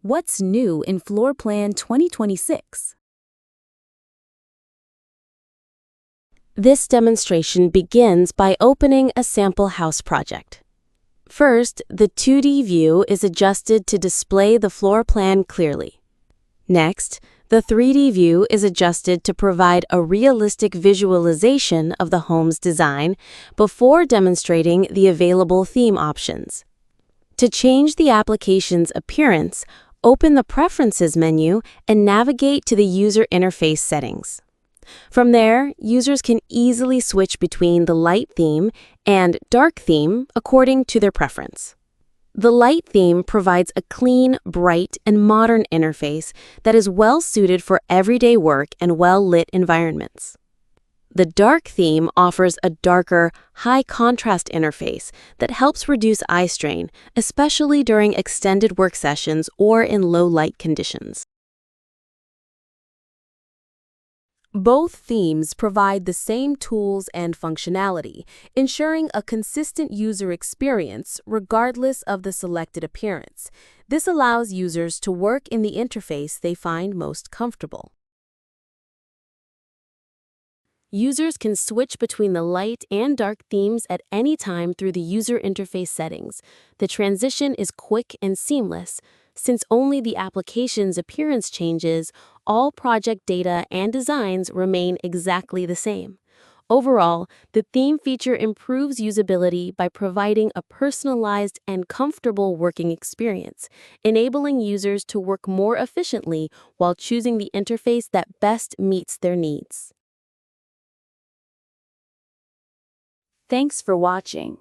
What's new in FloorPlan 2026? This demonstration begins by opening a sample house project. First, the 2D view is adjusted to display the floor plan clearly. Next, the 3D view is adjusted to provide a realistic visualization of the home's design before demonstrating the available theme options. To change the application's appearance, open the Preferences menu and navigate to the User Interface settings. From there, users can easily switch between the light theme and dark theme according to their preference. The light theme provides a clean, bright, and modern interface that is well suited for everyday work and well-lit environments. The dark theme offers a darker, high-contrast interface that helps reduce eye strain, especially during extended work sessions or in low-light conditions. Both themes provide the same tools and functionality, ensuring a consistent user experience regardless of the selected appearance. This allows users to work in the interface they find most comfortable. Users can switch between the light and dark themes at any time through the user interface settings. The transition is quick and seamless. Since only the application's appearance changes, all project data and designs remain exactly the same. Overall, the theme feature improves usability by providing a personalized and comfortable working experience, enabling users to work more efficiently while choosing the interface that best meets their needs. Thanks for watching.